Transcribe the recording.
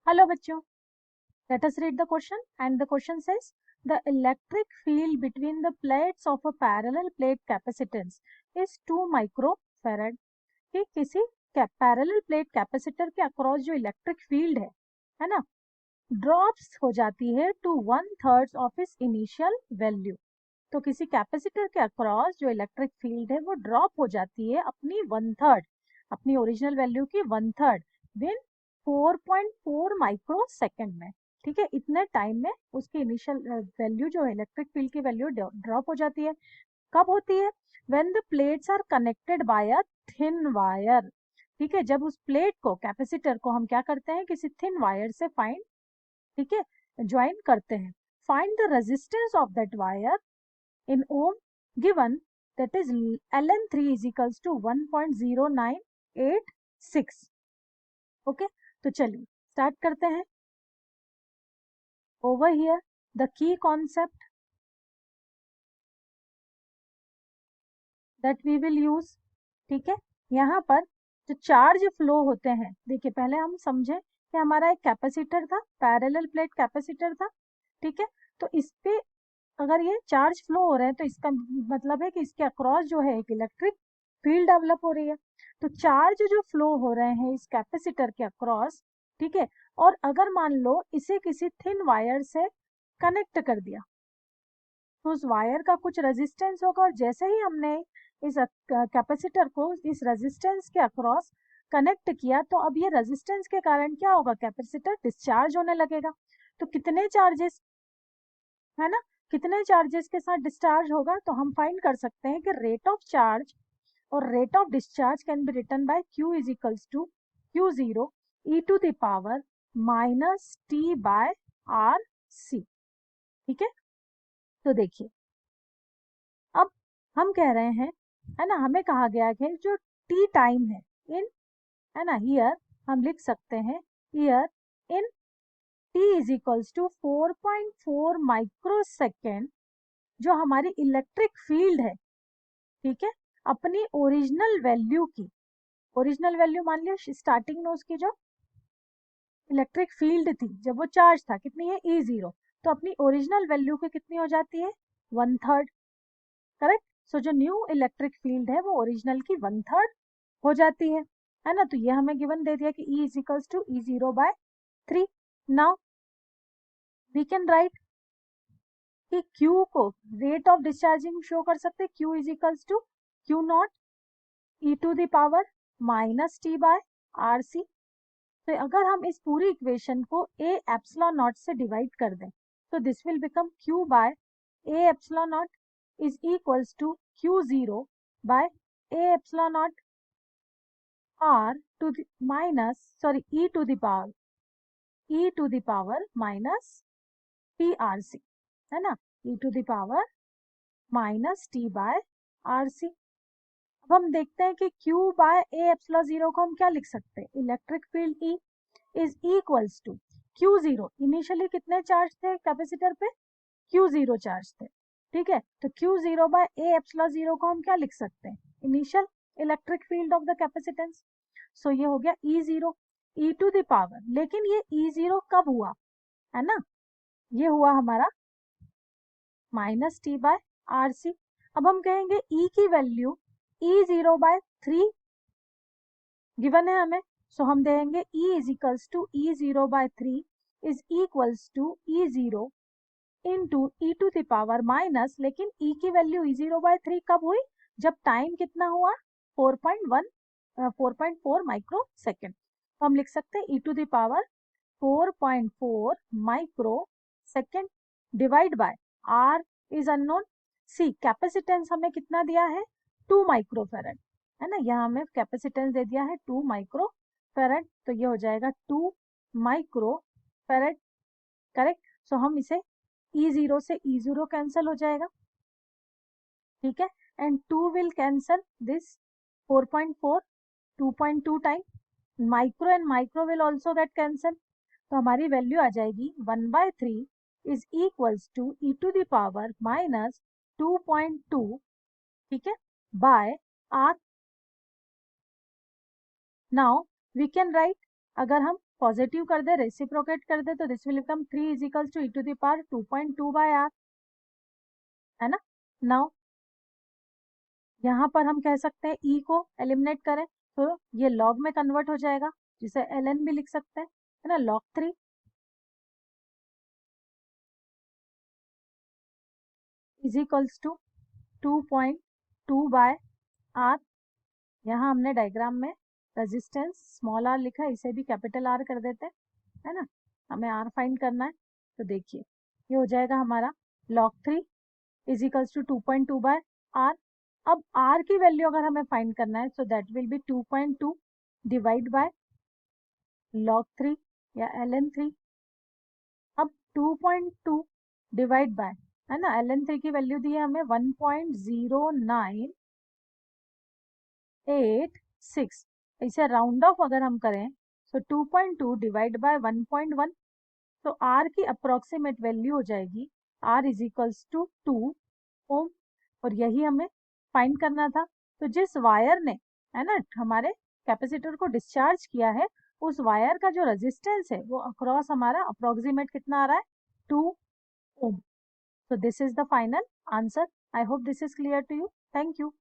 Hello बच्चों, let us read the question. And the question says the electric field between the plates of a parallel plate capacitance is 2 microfarad. कि किसी parallel plate capacitor के across जो electric field है ना, drops हो जाती है टू 1/3 ऑफ इस इनिशियल वैल्यू। तो किसी कैपेसिटर के अक्रॉस जो इलेक्ट्रिक फील्ड है वो ड्रॉप हो जाती है अपनी 1/3, अपनी ओरिजिनल वैल्यू की 1/3 विन 4.4 माइक्रो सेकेंड में। ठीक है, इतने टाइम में उसकी इनिशियल वैल्यू जो है इलेक्ट्रिक फील्ड की वैल्यू ड्रॉप हो जाती है। कब होती है? When the plates are connected by a thin wire. ठीक है, जब उस प्लेट को, कैपेसिटर को हम क्या करते हैं, किसी थिन वायर से फाइंड, ठीक है, ज्वाइन करते हैं। Find the resistance of that wire in ohm given, that is ln3 is equals to 1.0986। Okay, तो चलिए स्टार्ट करते हैं। Over here the key concept that we will use. ठीक है, यहाँ पर जो चार्ज फ्लो होते हैं, देखिए पहले हम समझे कि हमारा एक कैपेसिटर था, पैरेलल प्लेट कैपेसिटर था। ठीक है, तो इस पे अगर ये चार्ज फ्लो हो रहे हैं तो इसका मतलब है कि इसके अक्रॉस जो है एक इलेक्ट्रिक फील्ड डेवलप हो रही है। तो चार्ज जो फ्लो हो रहे हैं इस कैपेसिटर के अक्रॉस, ठीक है, और अगर मान लो इसे किसी थिन वायर से कनेक्ट कर दिया तो उस वायर का कुछ रेजिस्टेंस होगा, और जैसे ही हमने इस कैपेसिटर को इस रेजिस्टेंस के अक्रॉस कनेक्ट किया तो अब ये रेजिस्टेंस के कारण क्या होगा, कैपेसिटर डिस्चार्ज होने लगेगा। तो कितने चार्जेस, है ना, कितने चार्जेस के साथ डिस्चार्ज होगा, तो हम फाइंड कर सकते हैं कि रेट ऑफ चार्ज और rate of discharge can be written by Q is equals to Q0 e to the power minus T by R C. ठीक है, तो देखिए अब हम कह रहे हैं, है ना, हमें कहा गया है कि जो टी टाइम है इन, है ना, हियर हम लिख सकते हैं here in t is equals to 4.4 micro second जो हमारी इलेक्ट्रिक फील्ड है, ठीक है, अपनी ओरिजिनल वैल्यू की, ओरिजिनल वैल्यू मान लिया स्टार्टिंग में उसकी जो इलेक्ट्रिक फील्ड थी जब वो चार्ज था, कितनी है, E0, तो अपनी ओरिजिनल वैल्यू की कितनी हो जाती है, 1/3। करेक्ट, सो जो न्यू इलेक्ट्रिक फील्ड है वो ओरिजिनल की 1/3 हो जाती है ना। तो ये हमें गिवन दे दिया कि E is equals to E0/3। Now we can write कि Q को रेट ऑफ डिस्चार्जिंग शो कर सकते हैं, Q is equals to Q0 e to the power minus T by R C. तो अगर हम इस पूरी इक्वेशन को ए एप्सिलॉन नॉट से डिवाइड कर दें तो this will become Q by A epsilon naught is equals to Q0 by A epsilon naught R to the minus, sorry, e to the power minus t R C, है ना, e to the power minus T by R C. अब हम देखते हैं कि Q by A epsilon 0 को हम क्या लिख सकते हैं, electric field E is equals to Q0। Initially कितने चार्ज थे कैपेसिटर पे, Q0 चार्ज थे। ठीक है, तो Q0 बाय ए एप्सिलॉन 0 को हम क्या लिख सकते हैं, initial electric field of the capacitance. So ये हो गया E0 e to the power, लेकिन ये E0 कब हुआ, है ना, ये हुआ हमारा minus T by R C. अब हम कहेंगे E की वैल्यू E0/3 गिवन है हमें, सो हम देंगे E is equals to E0/3 is equals to E0 into E to the power minus, लेकिन E की वैल्यू E0/3 कब हुई, जब टाइम कितना हुआ, 4.4 माइक्रो सेकेंड। तो हम लिख सकते हैं E to the power 4.4 micro second divide by R is unknown. C capacitance हमें कितना दिया है, 2 माइक्रोफेरेड, है ना, यहाँ हमें कैपेसिटेंस दे दिया है 2 माइक्रोफेरेड, तो ये हो जाएगा 2 माइक्रोफेरेड। करेक्ट, सो हम इसे E0 से E0 कैंसिल हो जाएगा, ठीक है, and 2 will cancel this 4.4 2.2 time, micro and micro will also get cancel, तो हमारी वैल्यू आ जाएगी 1/3 is equals to E to the power minus 2.2, ठीक है, by R. Now we can write, अगर हम पॉजिटिव कर दे, रेसिप्रोकेट कर दे, तो this will become 3 is equals to e⁻².2/r, है ना। नाउ यहाँ पर हम कह सकते हैं ई को एलिमिनेट करें तो ये लॉग में कन्वर्ट हो जाएगा, जिसे ln भी लिख सकते हैं, है ना। log 3 is equals to 2.2/r। यहाँ हमने डायग्राम में रेजिस्टेंस स्मॉल r लिखा है, इसे भी कैपिटल R कर देते हैं, है ना। हमें R फाइंड करना है, तो देखिए ये हो जाएगा हमारा log 3 is equals to 2.2/r। अब R की वैल्यू अगर हमें फाइंड करना है, so that will be 2.2 divide by log 3 या ln 3। अब 2.2 डिवाइड बाय, है ना, ln 3 की वैल्यू दी है हमें 1.0986। इसे राउंड ऑफ अगर हम करें तो 2.2 डिवाइड बाय 1.1, तो R की अप्रोक्सीमेट वैल्यू हो जाएगी R इज इक्वल्स टू 2 ओम, और यही हमें फाइंड करना था। तो जिस वायर ने, है ना, हमारे कैपेसिटर को डिस्चार्ज किया है, उस वायर का जो रेजिस्टेंस है वो अक्रॉस हमारा अप्रोक्सीमेट कितना आ रहा है, 2 ओम। So this is the final answer. I hope this is clear to you. Thank you.